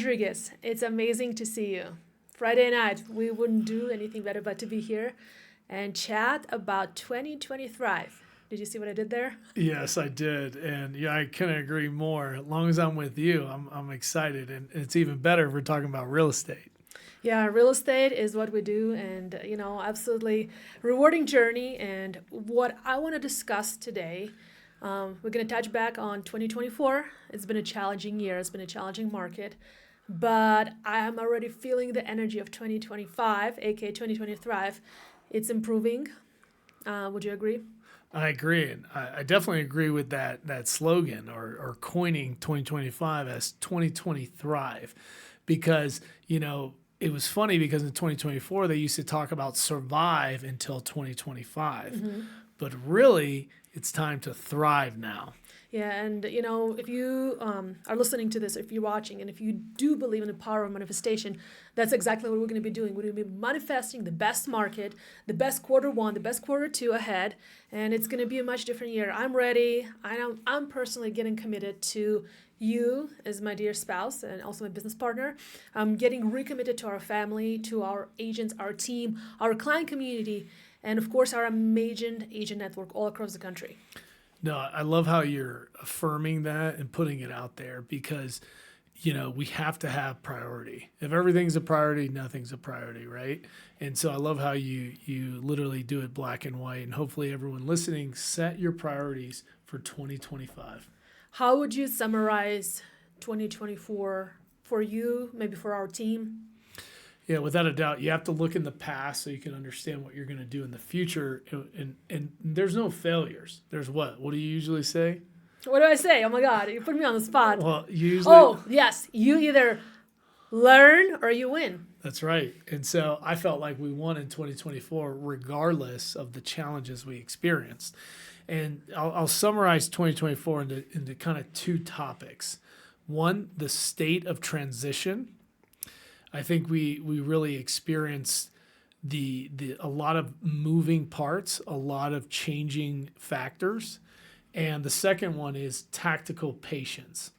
Rodriguez, it's amazing to see you. Friday night, we wouldn't do anything better but to be here and chat about 2020 Thrive. Did you see what I did there? Yes, I did. And yeah, I couldn't agree more. As long as I'm with you, I'm excited. And it's even better if we're talking about real estate. Yeah, real estate is what we do, and absolutely rewarding journey. And what I want to discuss today, we're going to touch back on 2024. It's been a challenging year, it's been a challenging market, but I am already feeling the energy of 2025, aka 2020 Thrive. It's improving. Would you agree? I agree. And I definitely agree with that slogan or coining 2025 as 2020 Thrive because, it was funny because in 2024, they used to talk about survive until 2025. Mm-hmm. But really, it's time to thrive now. Yeah, and if you are listening to this, if you're watching, and if you do believe in the power of manifestation, that's exactly what we're going to be doing. We're going to be manifesting the best market, the best quarter one, the best quarter two ahead, and it's going to be a much different year. I'm ready. I'm personally getting committed to you as my dear spouse and also my business partner. I'm getting recommitted to our family, to our agents, our team, our client community, and of course our amazing agent network all across the country. No, I love how you're affirming that and putting it out there because, we have to have priority. If everything's a priority, nothing's a priority, right? And so I love how you literally do it black and white. And hopefully everyone listening, set your priorities for 2025. How would you summarize 2024 for you, maybe for our team? Yeah, without a doubt, you have to look in the past so you can understand what you're going to do in the future. And there's no failures. There's what? What do you usually say? What do I say? Oh my God, you put me on the spot. Well, usually. Oh, yes. You either learn or you win. That's right. And so I felt like we won in 2024 regardless of the challenges we experienced. And I'll summarize 2024 into kind of two topics. One, the state of transition. I think we really experienced a lot of moving parts, a lot of changing factors. And the second one is tactical patience.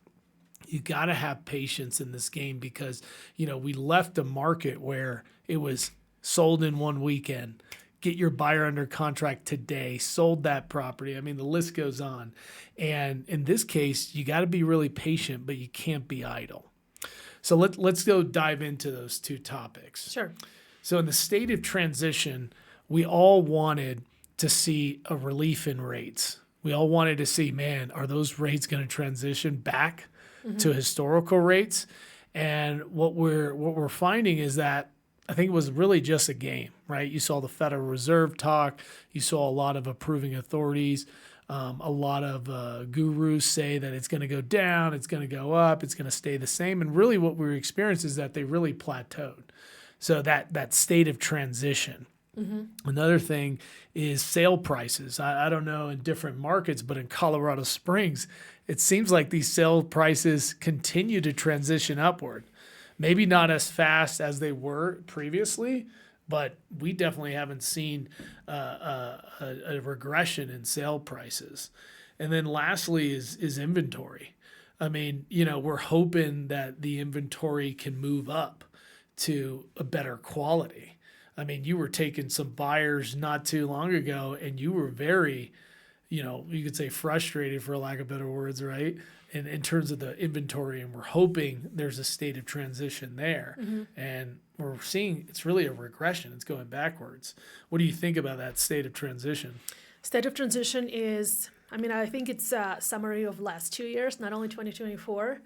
You got to have patience in this game because, we left a market where it was sold in one weekend. Get your buyer under contract today, sold that property. I mean, the list goes on. And in this case, you got to be really patient, but you can't be idle. So let's go dive into those two topics. Sure. So in the state of transition, we all wanted to see a relief in rates. We all wanted to see, man, are those rates going to transition back to historical rates? And what we're finding is that I think it was really just a game, right? You saw the Federal Reserve talk. You saw a lot of approving authorities. A lot of gurus say that it's going to go down, it's going to go up, it's going to stay the same. And really what we experienced is that they really plateaued. So that state of transition. Mm-hmm. Another thing is sale prices. I don't know in different markets, but in Colorado Springs, it seems like these sale prices continue to transition upward. Maybe not as fast as they were previously, but we definitely haven't seen a regression in sale prices. And then lastly is inventory. I mean, we're hoping that the inventory can move up to a better quality. I mean, you were taking some buyers not too long ago and you were very, you could say frustrated for lack of better words, right? In terms of the inventory, and we're hoping there's a state of transition there. Mm-hmm. And we're seeing it's really a regression. It's going backwards. What do you think about that state of transition? State of transition is, I think it's a summary of last 2 years, not only 2024,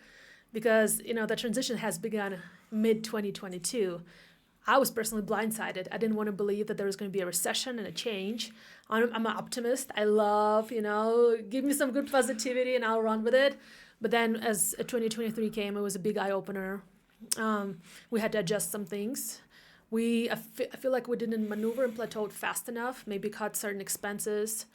because, the transition has begun mid-2022. I was personally blindsided. I didn't want to believe that there was going to be a recession and a change. I'm an optimist. I love, give me some good positivity and I'll run with it. But then as 2023 came, it was a big eye-opener. We had to adjust some things. I feel like we didn't maneuver and plateaued fast enough, maybe cut certain expenses.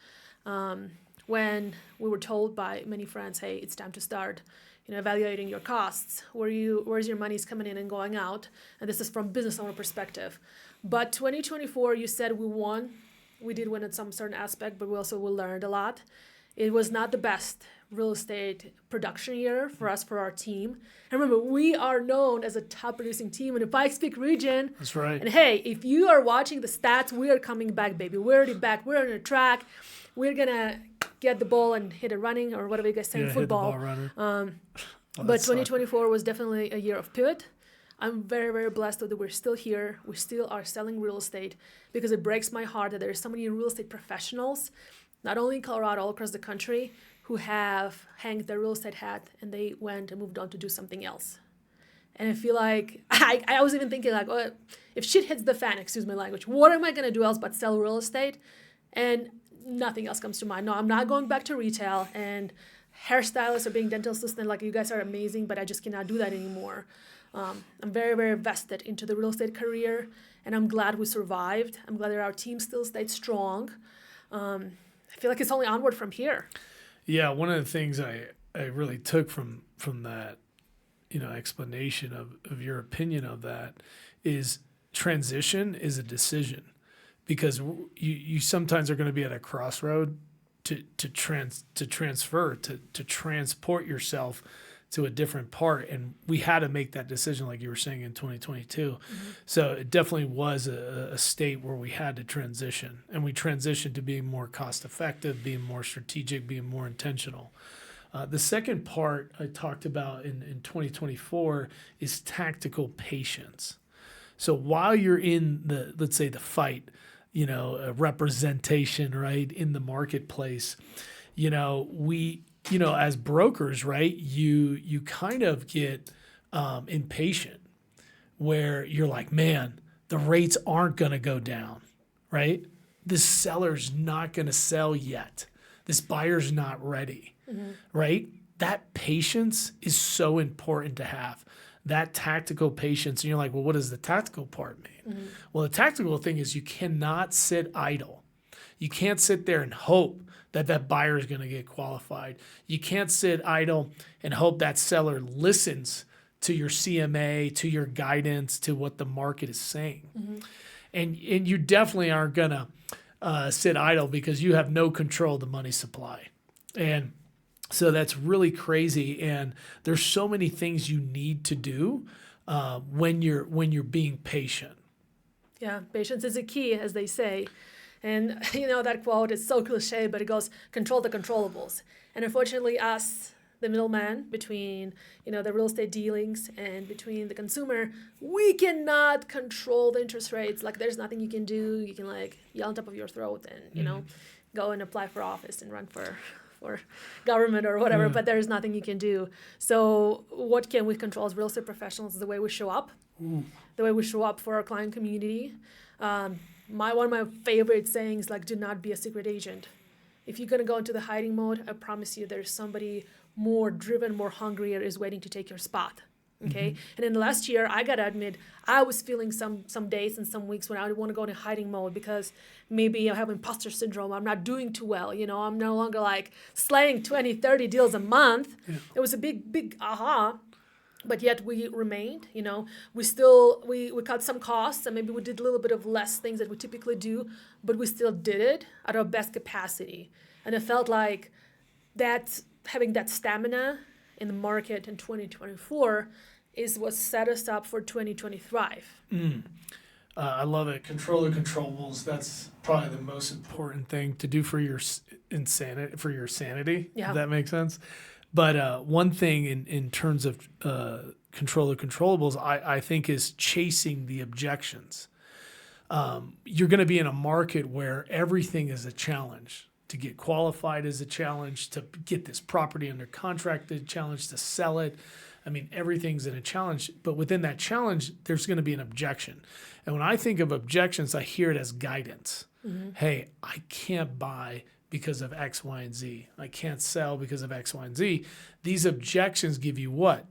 When we were told by many friends, hey, it's time to start evaluating your costs, where's your money's coming in and going out. And this is from business owner perspective. But 2024, you said we won. We did win at some certain aspect, but we learned a lot. It was not the best. real estate production year for us, for our team. And remember, we are known as a top producing team in the Pikes Peak region. That's right. And hey, if you are watching the stats, we are coming back, baby. We're already back. We're on the track. We're going to get the ball and hit it running, or whatever you guys say in football. Hit the ball runner. But 2024 was definitely a year of pivot. I'm very, very blessed that we're still here. We still are selling real estate, because it breaks my heart that there's so many real estate professionals, not only in Colorado, all across the country, who have hanged their real estate hat and they went and moved on to do something else. And I feel like, I was even thinking like, oh, if shit hits the fan, excuse my language, what am I going to do else but sell real estate? And nothing else comes to mind. No, I'm not going back to retail, and hairstylists or being dental assistant, like, you guys are amazing, but I just cannot do that anymore. I'm very, very vested into the real estate career, and I'm glad we survived. I'm glad that our team still stayed strong. I feel like it's only onward from here. Yeah, one of the things I really took from that, explanation of your opinion of that is transition is a decision, because you sometimes are going to be at a crossroad to transfer, to transport yourself to a different part. And we had to make that decision, like you were saying, in 2022. Mm-hmm. So it definitely was a state where we had to transition, and we transitioned to being more cost effective, being more strategic, being more intentional. The second part I talked about in 2024 is tactical patience. So while you're in let's say the fight, a representation, right, in the marketplace, as brokers, right, you kind of get impatient, where you're like, man, the rates aren't going to go down, right? This seller's not going to sell yet. This buyer's not ready, right? That patience is so important to have. That tactical patience. And you're like, well, what does the tactical part mean? Well, the tactical thing is you cannot sit idle. You can't sit there and hope that buyer is going to get qualified. You can't sit idle and hope that seller listens to your CMA, to your guidance, to what the market is saying. And you definitely aren't going to sit idle, because you have no control of the money supply. And so that's really crazy. And there's so many things you need to do when you're being patient. Yeah, patience is a key, as they say. And, that quote is so cliche, but it goes, control the controllables. And unfortunately, us, the middleman between, the real estate dealings and between the consumer, we cannot control the interest rates. Like, there's nothing you can do. You can, yell on top of your throat and, go and apply for office and run for government or whatever, but there's nothing you can do. So what can we control as real estate professionals is the way we show up, the way we show up for our client community. One of my favorite sayings, do not be a secret agent. If you're going to go into the hiding mode, I promise you there's somebody more driven, more hungrier is waiting to take your spot. Okay. And in the last year, I got to admit, I was feeling some days and some weeks when I would want to go into hiding mode, because maybe I have imposter syndrome. I'm not doing too well. I'm no longer slaying 20, 30 deals a month. Yeah. It was a big aha. But yet we remained, we cut some costs, and maybe we did a little bit of less things that we typically do, but we still did it at our best capacity. And it felt like that having that stamina in the market in 2024 is what set us up for 2025. I love it. Control the controllables. That's probably the most important thing to do for your sanity. Yeah. If that makes sense. But one thing in terms of control the controllables, I think, is chasing the objections. You're going to be in a market where everything is a challenge. To get qualified is a challenge. To get this property under contract is a challenge. To sell it. I mean, everything's in a challenge. But within that challenge, there's going to be an objection. And when I think of objections, I hear it as guidance. Hey, I can't buy because of X, Y, and Z. I can't sell because of X, Y, and Z. These objections give you what?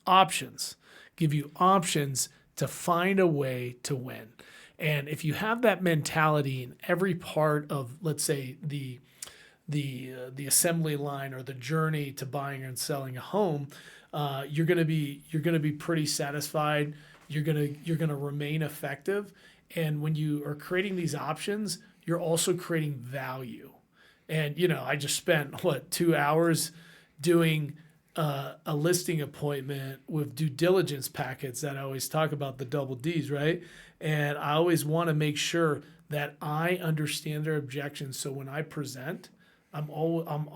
Options. Give you options to find a way to win. And if you have that mentality in every part of, let's say, the assembly line or the journey to buying and selling a home, you're gonna be pretty satisfied. You're gonna remain effective. And when you are creating these options, you're also creating value. And I just spent 2 hours doing a listing appointment with due diligence packets that I always talk about, the double D's, right? And I always want to make sure that I understand their objections. So when I present, I'm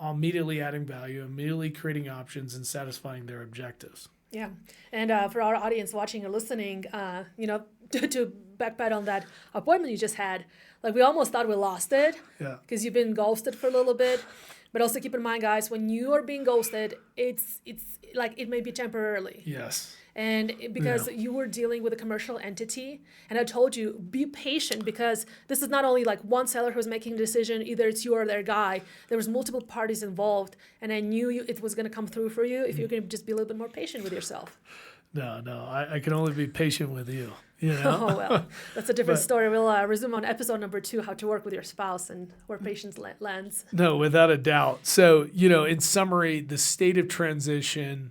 immediately adding value, immediately creating options and satisfying their objectives. Yeah. And for our audience watching or listening, to backpedal on that appointment you just had, like we almost thought we lost it Yeah. because you've been ghosted for a little bit. But also keep in mind, guys, when you are being ghosted, it's like it may be temporarily. Yes. And because you were dealing with a commercial entity, and I told you, be patient because this is not only like one seller who's making a decision, either it's you or their guy. There was multiple parties involved, and I knew it was going to come through for you if you're going to just be a little bit more patient with yourself. No, I can only be patient with you. You know? Oh, well, that's a different story. We'll resume on episode number 2, how to work with your spouse and where patience lands. No, without a doubt. So, in summary, the state of transition,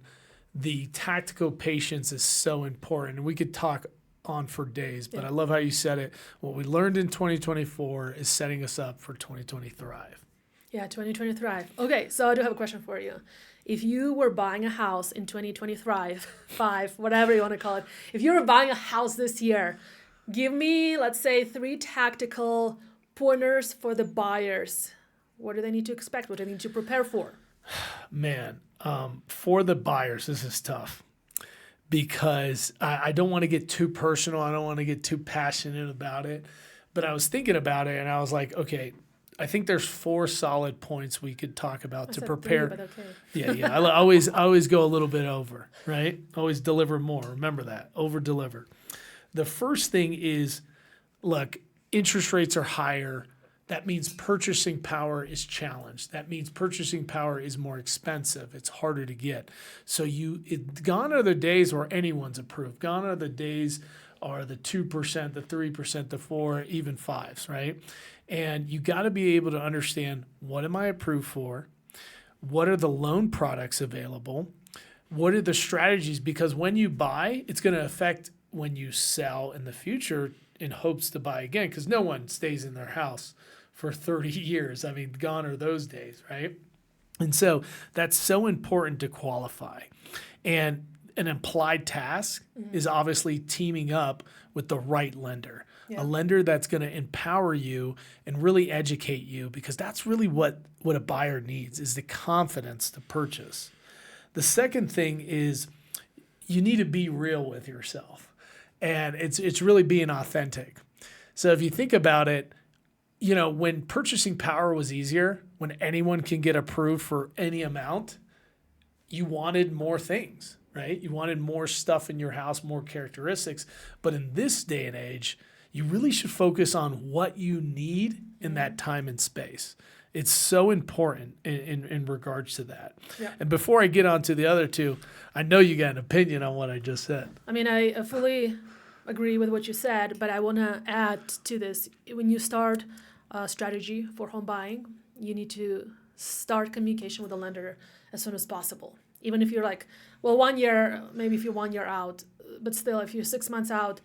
the tactical patience is so important. And we could talk on for days, but I love how you said it. What we learned in 2024 is setting us up for 2020 Thrive. Yeah, 2020 Thrive. Okay, so I do have a question for you. If you were buying a house in 2020 Thrive, 5, whatever you want to call it, if you were buying a house this year, give me, let's say, 3 tactical pointers for the buyers. What do they need to expect? What do they need to prepare for? Man, for the buyers, this is tough because I don't want to get too personal. I don't want to get too passionate about it. But I was thinking about it and I was like, okay, I think there's 4 solid points we could talk about to prepare. 3, but okay. Yeah. I always go a little bit over, right? Always deliver more. Remember that. Over deliver. The first thing is, look, interest rates are higher. That means purchasing power is challenged. That means purchasing power is more expensive. It's harder to get. So gone are the days where anyone's approved. Gone are the days are the 2%, the 3%, the 4%, even 5s, right? And you got to be able to understand, what am I approved for? What are the loan products available? What are the strategies? Because when you buy, it's going to affect when you sell in the future in hopes to buy again, because no one stays in their house for 30 years. I mean, gone are those days, right? And so that's so important to qualify. And an implied task is obviously teaming up with the right lender. A lender that's going to empower you and really educate you, because that's really what a buyer needs, is the confidence to purchase. The second thing is you need to be real with yourself, and it's really being authentic. So if you think about it, when purchasing power was easier, when anyone can get approved for any amount, you wanted more things, right? You wanted more stuff in your house, more characteristics. But in this day and age, you really should focus on what you need in that time and space. It's so important in regards to that. Yeah. And before I get on to the other 2, I know you got an opinion on what I just said. I mean, I fully agree with what you said, but I want to add to this. When you start a strategy for home buying, you need to start communication with the lender as soon as possible. Even if you're like, well, 1 year, maybe if you're 1 year out, but still, if you're 6 months out,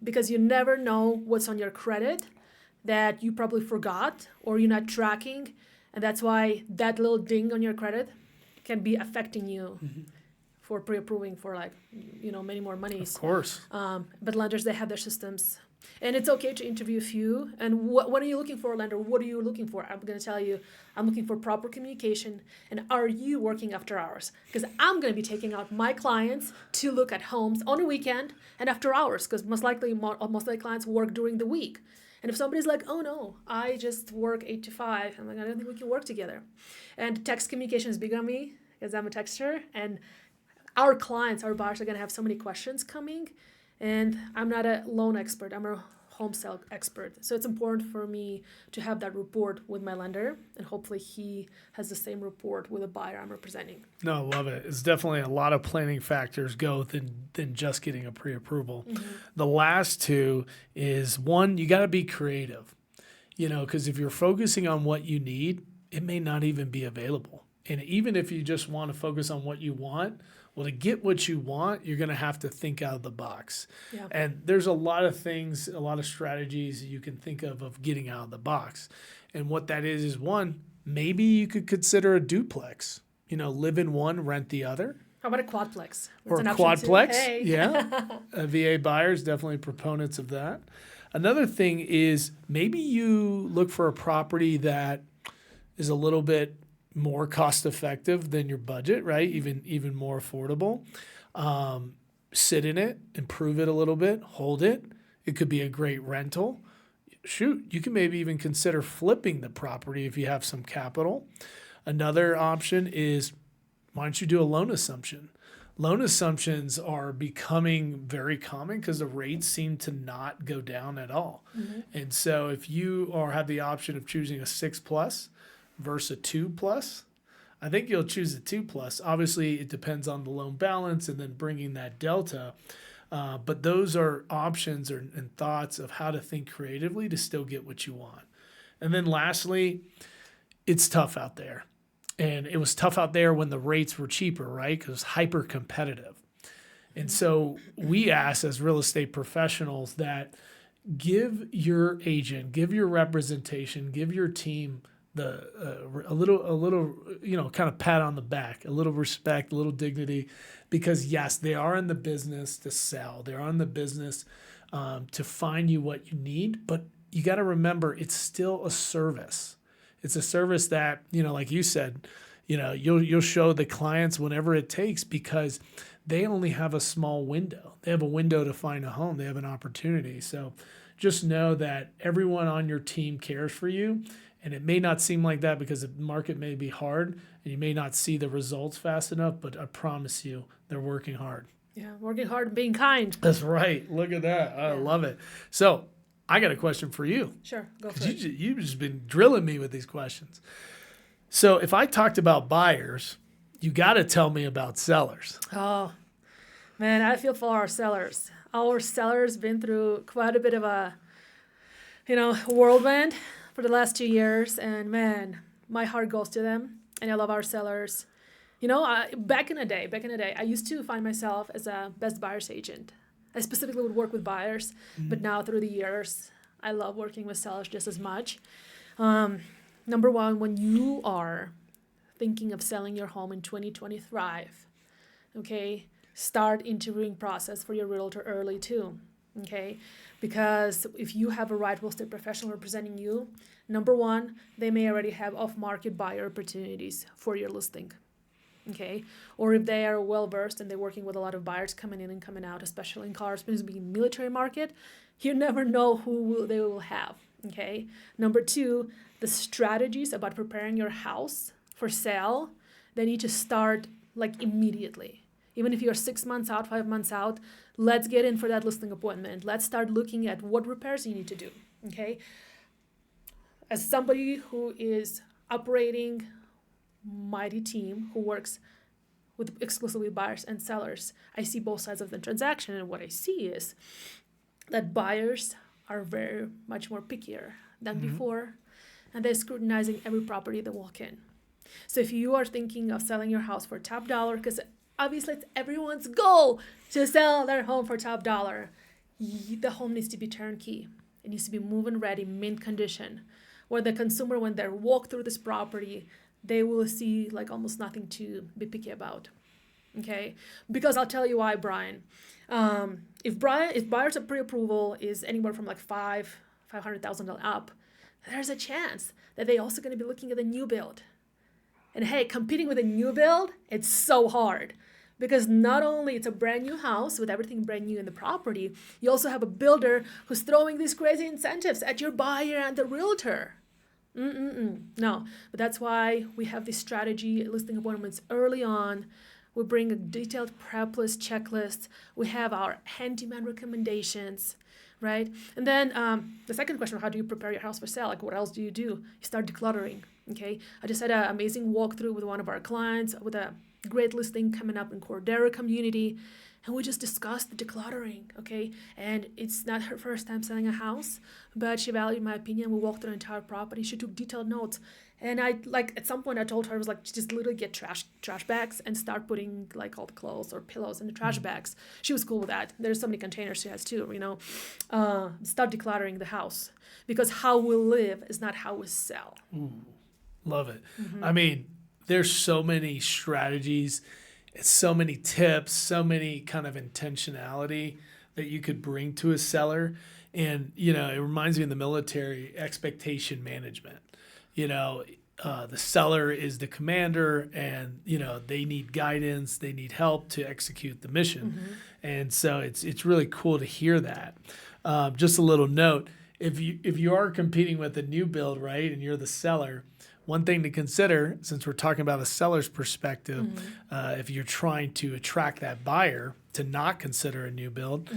because you never know what's on your credit that you probably forgot or you're not tracking. And that's why that little ding on your credit can be affecting you for pre-approving for many more monies. Of course. But lenders, they have their systems. And it's okay to interview a few. And what are you looking for, lender? What are you looking for? I'm going to tell you, I'm looking for proper communication. And are you working after hours? Because I'm going to be taking out my clients to look at homes on a weekend and after hours, because most likely clients work during the week. And if somebody's like, oh no, I just work 8 to 5, I'm like, I don't think we can work together. And text communication is big on me because I'm a texter. And our clients, our buyers are going to have so many questions coming. And I'm not a loan expert. I'm a home sale expert. So it's important for me to have that rapport with my lender. And hopefully he has the same rapport with a buyer I'm representing. No, I love it. It's definitely a lot of planning factors go than just getting a pre-approval. The last 2 is, 1, you got to be creative. Because if you're focusing on what you need, it may not even be available. And even if you just want to focus on what you want, well, to get what you want, you're going to have to think out of the box. Yeah. And there's a lot of things, a lot of strategies you can think of getting out of the box. And what that is 1, maybe you could consider a duplex. live in one, rent the other. How about a quadplex? Or That's an option too. quadplex, Hey. yeah. VA buyers, definitely proponents of that. Another thing is maybe you look for a property that is a little bit more cost effective than your budget, right? Even more affordable. Sit in it, improve it a little bit, hold it. It could be a great rental. Shoot, you can maybe even consider flipping the property if you have some capital. Another option is, why don't you do a loan assumption? Loan assumptions are becoming very common because the rates seem to not go down at all. Mm-hmm. And so if you have the option of choosing a 6+ versus a 2+, I think you'll choose a 2+. Obviously, it depends on the loan balance and then bringing that delta. But those are options and thoughts of how to think creatively to still get what you want. And then lastly, it's tough out there. And it was tough out there when the rates were cheaper, right? Because it was hyper competitive. And so we ask as real estate professionals that give your agent, give your representation, give your team a little kind of pat on the back, a little respect, a little dignity, because yes, they are in the business to sell. They're on the business to find you what you need, but you got to remember it's still a service. It's a service that, like you said, you'll show the clients whenever it takes because they only have a small window. They have a window to find a home. They have an opportunity. So just know that everyone on your team cares for you. And it may not seem like that because the market may be hard and you may not see the results fast enough, but I promise you they're working hard. Yeah, working hard and being kind. That's right. Look at that. I love it. So I got a question for you. Sure, go for it. You've just been drilling me with these questions. So if I talked about buyers, you got to tell me about sellers. Oh, man, I feel for our sellers. Our sellers been through quite a bit of a, whirlwind for the last 2 years. And man, my heart goes to them. And I love our sellers. Back in the day, I used to find myself as a best buyer's agent. I specifically would work with buyers, but now through the years, I love working with sellers just as much. Number one, when you are thinking of selling your home in 2025, okay, start interviewing process for your realtor early too, okay? Because if you have a right real estate professional representing you, number one, they may already have off-market buyer opportunities for your listing. Okay, or if they are well versed and they're working with a lot of buyers coming in and coming out, especially in cars, because being military market, you never know who they will have. Okay, number two, the strategies about preparing your house for sale, they need to start like immediately. Even if you're 6 months out, 5 months out, let's get in for that listing appointment. Let's start looking at what repairs you need to do. Okay, as somebody who is operating mighty team who works with exclusively buyers and sellers, I see both sides of the transaction, and what I see is that buyers are very much more pickier than before, and they're scrutinizing every property they walk in. So if you are thinking of selling your house for top dollar, because obviously it's everyone's goal to sell their home for top dollar, the home needs to be turnkey. It needs to be move-in ready, mint condition, where the consumer, when they walk through this property, they will see like almost nothing to be picky about. Okay, because I'll tell you why, Brian. If buyers of pre-approval is anywhere from like $500,000 up, there's a chance that they're also going to be looking at the new build. And hey, competing with a new build, it's so hard because not only it's a brand new house with everything brand new in the property, you also have a builder who's throwing these crazy incentives at your buyer and the realtor. No, but that's why we have this strategy, listing appointments early on. We bring a detailed prep list, checklist. We have our handyman recommendations, right? And then the second question, how do you prepare your house for sale? Like, what else do? You start decluttering, okay? I just had an amazing walkthrough with one of our clients with a great listing coming up in Cordero community. And we just discussed the decluttering, okay? And it's not her first time selling a house, but she valued my opinion. We walked through the entire property. She took detailed notes. And at some point I told her, I was like, just literally get trash bags and start putting like all the clothes or pillows in the trash bags. She was cool with that. There's so many containers she has too, start decluttering the house because how we live is not how we sell. Ooh, love it. I mean, there's so many strategies, so many tips, so many kind of intentionality that you could bring to a seller. And, it reminds me in the military, expectation management. The seller is the commander, and, they need guidance, they need help to execute the mission. And so it's really cool to hear that. Just a little note, if you are competing with a new build, right, and you're the seller, one thing to consider, since we're talking about a seller's perspective, if you're trying to attract that buyer to not consider a new build,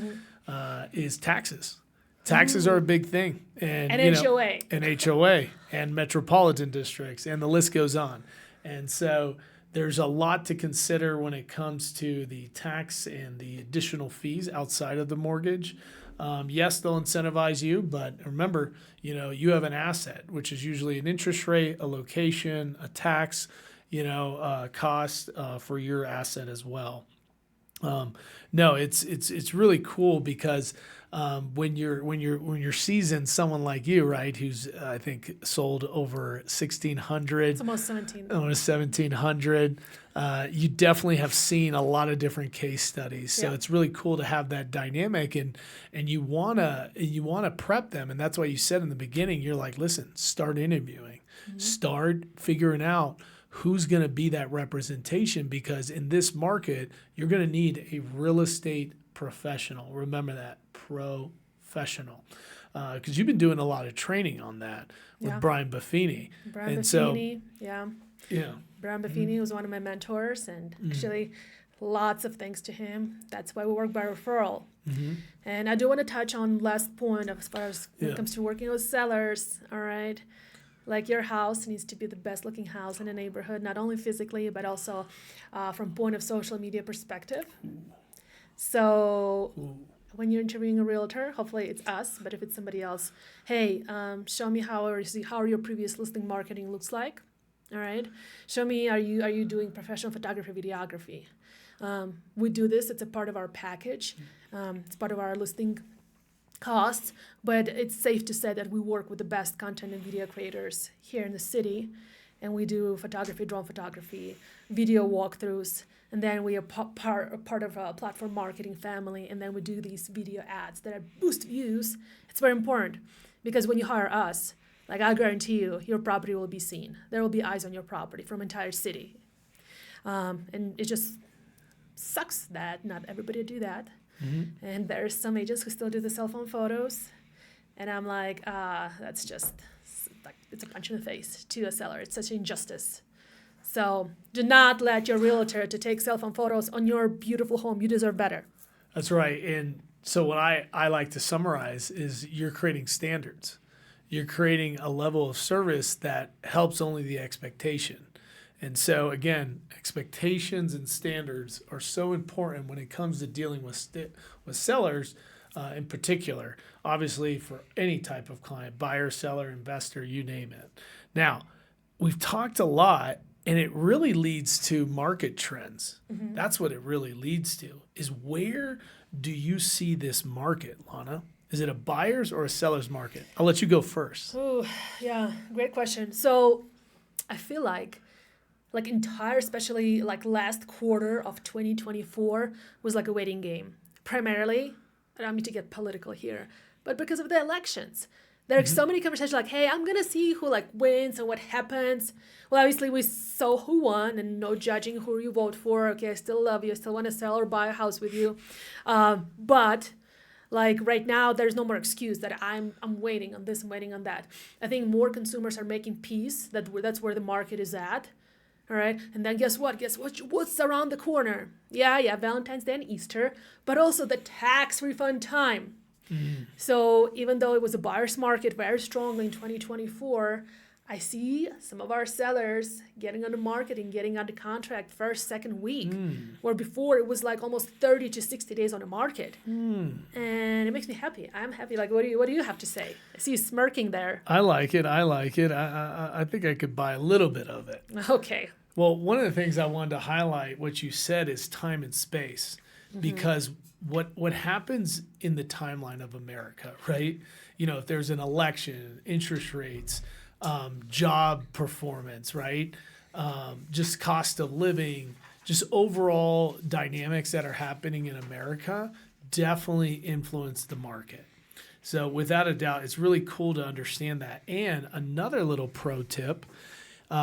is taxes. Taxes are a big thing. And HOA. And HOA and metropolitan districts, and the list goes on. And so there's a lot to consider when it comes to the tax and the additional fees outside of the mortgage. Yes, they'll incentivize you, but remember, you have an asset, which is usually an interest rate, a location, a tax, cost for your asset as well. No, it's really cool because when you're seasoned, someone like you, right, who's I think sold over 1,600, It's almost 17. Almost 1,700. You definitely have seen a lot of different case studies, so it's really cool to have that dynamic, and you wanna prep them, and that's why you said in the beginning, you're like, listen, start interviewing, start figuring out who's going to be that representation, because in this market, you're going to need a real estate professional. Remember that, professional. Because you've been doing a lot of training on that with Brian Buffini. Brian and Buffini, Yeah. Brian Buffini was one of my mentors, and actually lots of thanks to him. That's why we work by referral. And I do want to touch on last point as far as when it comes to working with sellers, all right? Like, your house needs to be the best looking house in the neighborhood, not only physically, but also from point of social media perspective. So when you're interviewing a realtor, hopefully it's us, but if it's somebody else, hey, show me how your previous listing marketing looks like. All right. Show me, are you doing professional photography, videography? We do this. It's a part of our package. It's part of our listing costs, but it's safe to say that we work with the best content and video creators here in the city, and we do photography, drone photography, video walkthroughs, and then we are part of a platform marketing family, and then we do these video ads that boost views. It's very important, because when you hire us, like, I guarantee you, your property will be seen. There will be eyes on your property from entire city, and it just sucks that not everybody do that. And there's some agents who still do the cell phone photos, and I'm like, that's just like, it's a punch in the face to a seller. It's such an injustice. So do not let your realtor to take cell phone photos on your beautiful home. You deserve better. That's right. And so what I like to summarize is, you're creating standards. You're creating a level of service that helps only the expectation. And so, again, expectations and standards are so important when it comes to dealing with sellers in particular, obviously for any type of client, buyer, seller, investor, you name it. Now, we've talked a lot, and it really leads to market trends. That's what it really leads to, is where do you see this market, Lana? Is it a buyer's or a seller's market? I'll let you go first. Oh, yeah, great question. So I feel like especially like last quarter of 2024 was like a waiting game. Primarily, I don't mean to get political here, but because of the elections. There are so many conversations like, hey, I'm going to see who like wins and what happens. Well, obviously we saw who won, and no judging who you vote for. Okay, I still love you. I still want to sell or buy a house with you. But like right now, there's no more excuse that I'm waiting on this, I'm waiting on that. I think more consumers are making peace that's where the market is at. All right. And then guess what? What's around the corner? Yeah, Valentine's Day and Easter, but also the tax refund time. So even though it was a buyer's market very strongly in 2024, I see some of our sellers getting on the market and getting under contract first, second week, where before it was like almost 30 to 60 days on the market. And it makes me happy. I'm happy. Like, what do you have to say? I see you smirking there. I like it. I think I could buy a little bit of it. Okay. Well, one of the things I wanted to highlight, what you said, is time and space, because what happens in the timeline of America, right? If there's an election, interest rates, job performance, right? just cost of living, just overall dynamics that are happening in America definitely influence the market. So without a doubt, it's really cool to understand that. And another little pro tip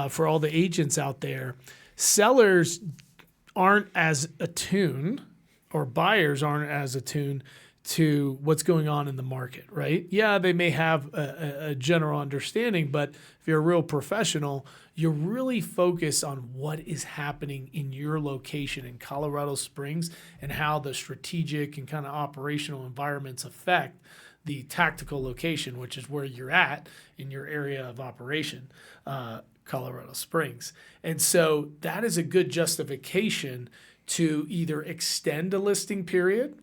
for all the agents out there, sellers aren't as attuned, or buyers aren't as attuned to what's going on in the market, right? Yeah, they may have a general understanding, but if you're a real professional, you're really focused on what is happening in your location in Colorado Springs and how the strategic and kind of operational environments affect the tactical location, which is where you're at in your area of operation, Colorado Springs. And so that is a good justification to either extend a listing period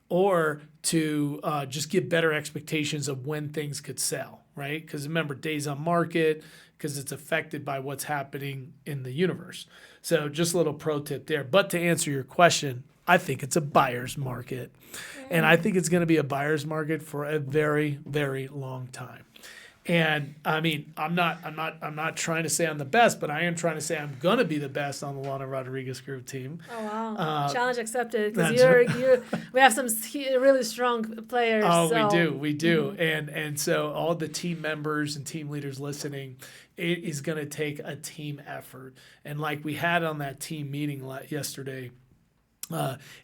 or to just give better expectations of when things could sell, right? Because remember, days on market, because it's affected by what's happening in the universe. So just a little pro tip there. But to answer your question, I think it's a buyer's market. And I think it's going to be a buyer's market for a very, very long time. And I mean, I'm not trying to say I'm the best, but I am trying to say I'm gonna be the best on the Lana Rodriguez group team. Oh wow! Challenge accepted. Because we have some really strong players. Oh, so. we do, and so all the team members and team leaders listening, it is gonna take a team effort. And like we had on that team meeting yesterday.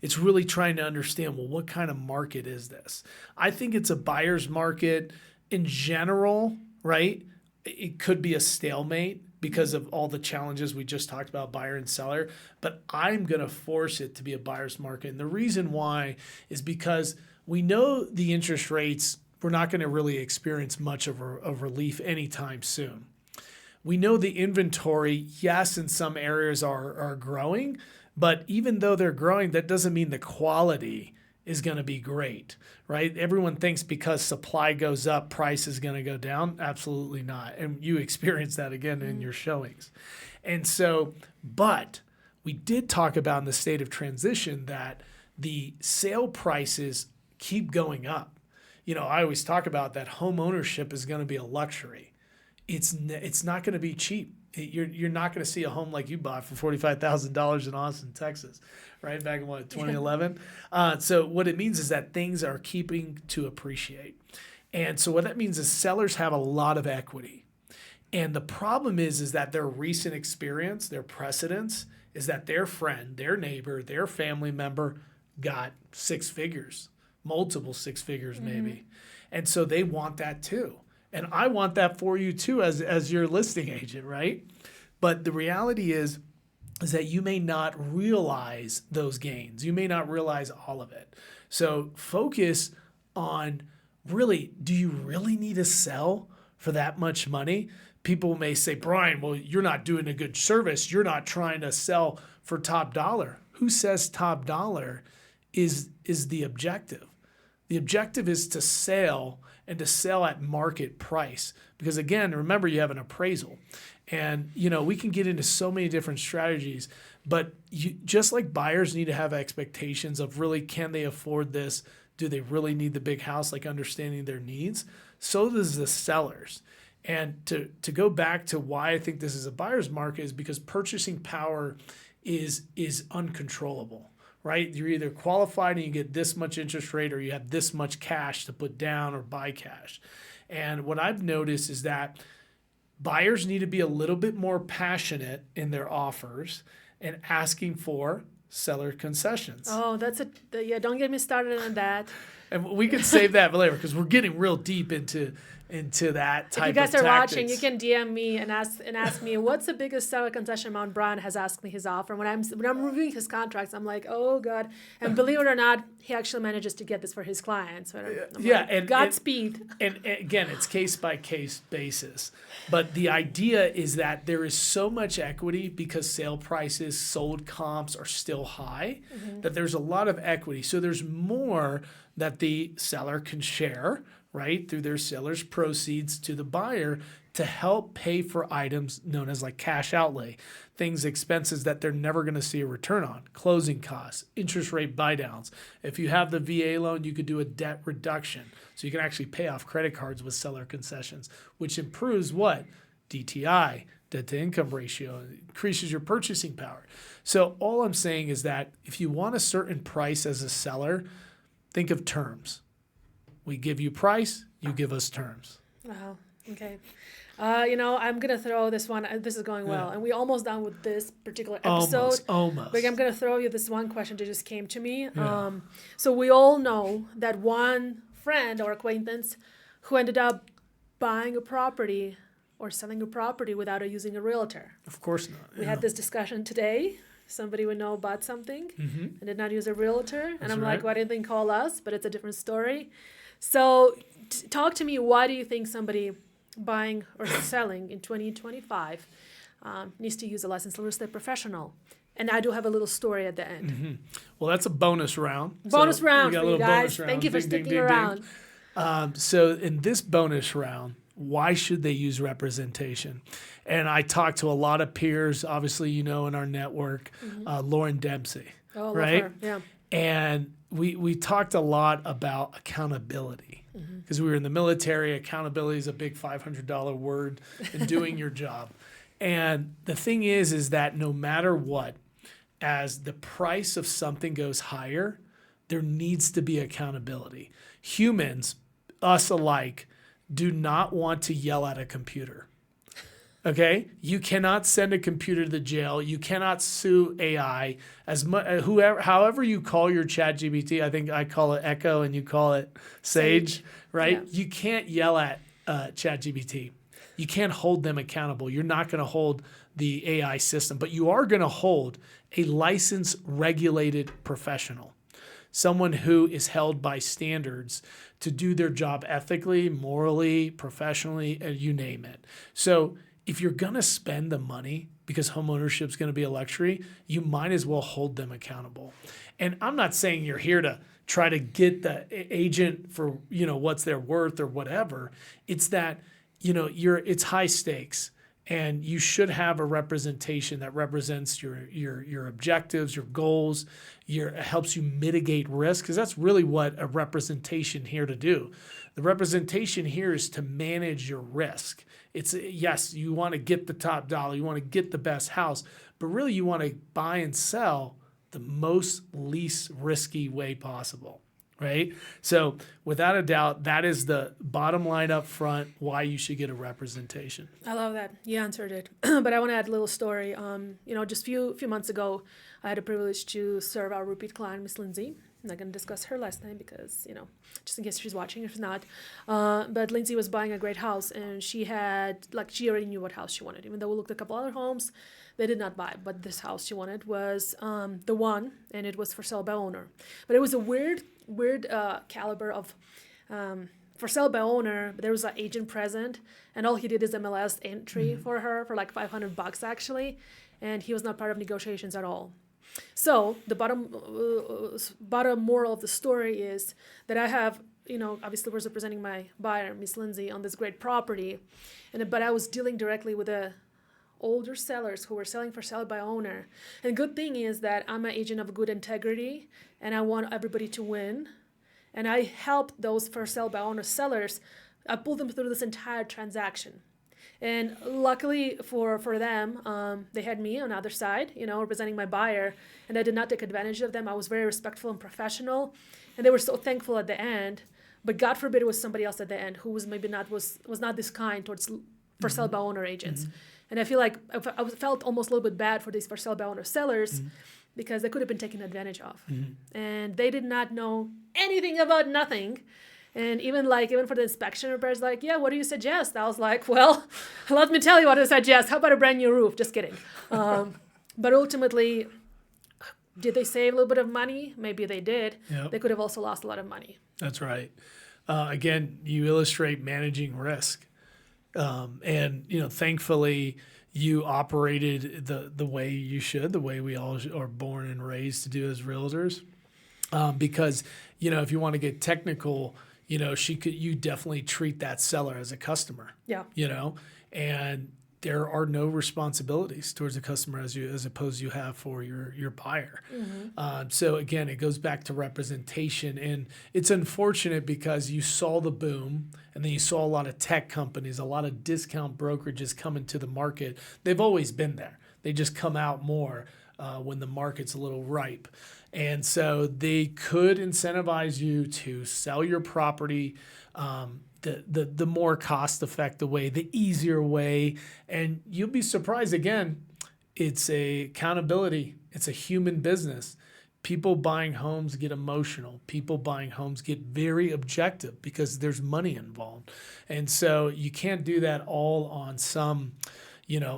It's really trying to understand, well, what kind of market is this? I think it's a buyer's market. In general, right, it could be a stalemate because of all the challenges we just talked about, buyer and seller, but I'm going to force it to be a buyer's market. And the reason why is because we know the interest rates, we're not going to really experience much of relief anytime soon. We know the inventory, yes, in some areas are growing, but even though they're growing, that doesn't mean the quality is going to be great, right? Everyone thinks because supply goes up, price is going to go down. Absolutely not. And you experience that again in your showings. And so, but we did talk about in the state of transition that the sale prices keep going up. You know, I always talk about that home ownership is going to be a luxury. It's not going to be cheap. You're not going to see a home like you bought for $45,000 in Austin, Texas, right? Back in 2011. So what it means is that things are keeping to appreciate. And so what that means is sellers have a lot of equity. And the problem is that their recent experience, their precedence, is that their friend, their neighbor, their family member got six figures, multiple six figures maybe. And so they want that too. And I want that for you too as your listing agent, right? But the reality is that you may not realize those gains. You may not realize all of it. So focus on really, do you really need to sell for that much money? People may say, Bryan, well, you're not doing a good service. You're not trying to sell for top dollar. Who says top dollar is the objective? The objective is to sell and to sell at market price. Because again, remember, you have an appraisal. And, you know, we can get into so many different strategies, but just like buyers need to have expectations of really, can they afford this? Do they really need the big house? Like understanding their needs. So does the sellers. And to go back to why I think this is a buyer's market is because purchasing power is uncontrollable. Right? You're either qualified and you get this much interest rate or you have this much cash to put down or buy cash. And what I've noticed is that buyers need to be a little bit more passionate in their offers and asking for seller concessions. Oh, yeah, don't get me started on that. And we can save that for later because we're getting real deep into that type of tactics. If you guys are watching, you can DM me and ask me what's the biggest seller concession amount Bryan has asked me his offer. When I'm reviewing his contracts, I'm like, oh God. And believe it or not, he actually manages to get this for his clients. So and Godspeed. And again, it's case by case basis. But the idea is that there is so much equity because sale prices, sold comps are still high, that there's a lot of equity. So there's more that the seller can share, right, through their seller's proceeds to the buyer to help pay for items known as like cash outlay, expenses that they're never going to see a return on, closing costs, interest rate buy downs. If you have the VA loan, you could do a debt reduction. So you can actually pay off credit cards with seller concessions, which improves what? DTI, debt to income ratio, it increases your purchasing power. So all I'm saying is that if you want a certain price as a seller, think of terms. We give you price, you give us terms. Wow. Okay. I'm going to throw this one. This is going well. Yeah. And we're almost done with this particular episode. Almost. But I'm going to throw you this one question that just came to me. Yeah. So we all know that one friend or acquaintance who ended up buying a property or selling a property without using a realtor. Of course not. We had this discussion today. Somebody we know bought something and did not use a realtor. And I'm like, why didn't they call us? But it's a different story. So talk to me. Why do you think somebody buying or selling in 2025 needs to use a licensed real estate professional? And I do have a little story at the end. Well, that's a bonus round. Bonus round we got for a you little guys. bonus round. Thank you for Ding, ding, sticking ding, around. ding. So in this bonus round, why should they use representation? And I talked to a lot of peers, obviously, in our network, Lauren Dempsey, Oh, right? love her. Yeah. And we talked a lot about accountability because we were in the military. Accountability is a big $500 word in doing your job. And the thing is that no matter what, as the price of something goes higher, there needs to be accountability. Humans, us alike, do not want to yell at a computer. Okay, you cannot send a computer to jail. You cannot sue AI however you call your ChatGPT. I think I call it Echo and you call it Sage, right? Yeah. You can't yell at ChatGPT. You can't hold them accountable. You're not going to hold the AI system, but you are going to hold a licensed, regulated professional, someone who is held by standards to do their job ethically, morally, professionally, and you name it. So if you're going to spend the money because homeownership is going to be a luxury, you might as well hold them accountable. And I'm not saying you're here to try to get the agent for, what's their worth or whatever. It's that, it's high stakes. And you should have a representation that represents your objectives, your goals, helps you mitigate risk, because that's really what a representation here to do. The representation here is to manage your risk. It's yes, you want to get the top dollar, you want to get the best house, but really you want to buy and sell the least risky way possible. Right? So without a doubt, that is the bottom line up front, why you should get a representation. I love that. You answered it. But I want to add a little story. Just a few months ago, I had the privilege to serve our repeat client, Miss Lindsay. I'm not going to discuss her last name because, just in case she's watching, if she's not. But Lindsay was buying a great house, and she already knew what house she wanted. Even though we looked at a couple other homes, they did not buy. But this house she wanted was the one, and it was for sale by owner. But it was a weird caliber of for sale by owner, but there was an agent present, and all he did is MLS entry for her for like $500 actually, and he was not part of negotiations at all. So the bottom moral of the story is that I have, obviously was representing my buyer, Miss Lindsay, on this great property, but I was dealing directly with the older sellers who were selling for sale by owner. And the good thing is that I'm an agent of good integrity, and I want everybody to win. And I helped those for sale by owner sellers. I pulled them through this entire transaction. And luckily for them, they had me on the other side, representing my buyer, and I did not take advantage of them. I was very respectful and professional, and they were so thankful at the end. But God forbid it was somebody else at the end who was maybe was not this kind towards for sale by owner agents. And I feel like I felt almost a little bit bad for these for sale by owner sellers because they could have been taken advantage of. And they did not know anything about nothing. And even for the inspection repairs, what do you suggest? I was like, well, let me tell you what I suggest. How about a brand new roof? Just kidding. But ultimately, did they save a little bit of money? Maybe they did. Yep. They could have also lost a lot of money. That's right. Again, you illustrate managing risk. And thankfully you operated the way you should, the way we all are born and raised to do as realtors. Because, if you want to get technical, you definitely treat that seller as a customer. Yeah. And there are no responsibilities towards the customer as opposed you have for your buyer. So again, it goes back to representation, and it's unfortunate because you saw the boom, and then you saw a lot of tech companies, a lot of discount brokerages coming to the market. They've always been there. They just come out more when the market's a little ripe. And so they could incentivize you to sell your property the more cost-effective way, the easier way. And you'll be surprised, again, it's a accountability. It's a human business. People buying homes get emotional. People buying homes get very objective because there's money involved. And so you can't do that all on some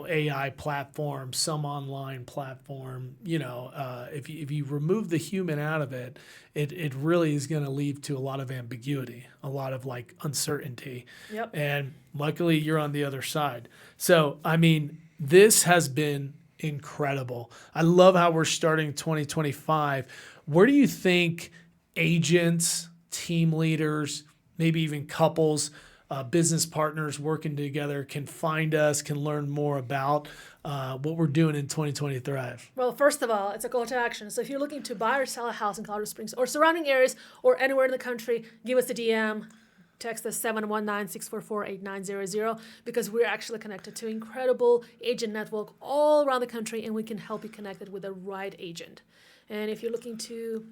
AI platform, some online platform. If you remove the human out of it, it really is going to lead to a lot of ambiguity, a lot of like uncertainty. Yep. And luckily you're on the other side. So, I mean, this has been incredible. I love how we're starting 2025. Where do you think agents, team leaders, maybe even couples, business partners working together can find us, can learn more about what we're doing in 2023? Well, first of all, it's a call to action. So if you're looking to buy or sell a house in Colorado Springs or surrounding areas or anywhere in the country, give us a DM. Text us 719-644-8900 because we're actually connected to incredible agent network all around the country, and we can help you connected with the right agent. And if you're looking to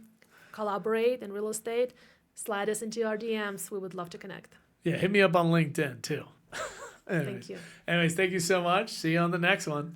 collaborate in real estate, slide us into our DMs. We would love to connect. Yeah, hit me up on LinkedIn too. Thank you. Anyways, thank you so much. See you on the next one.